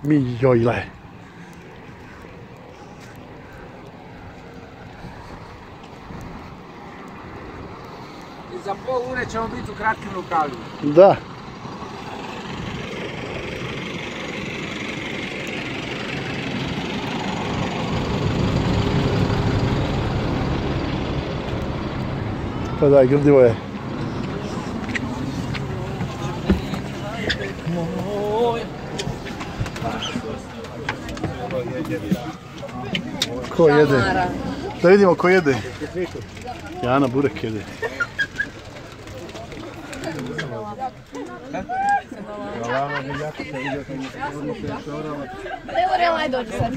Mi jojle. I za pol ure ćemo biti u kratkim rukavima. Da. Pa daj, grdivo je. Ko jede? Da vidimo ko jede. Jana burek jede. Evo relaj dođe sad.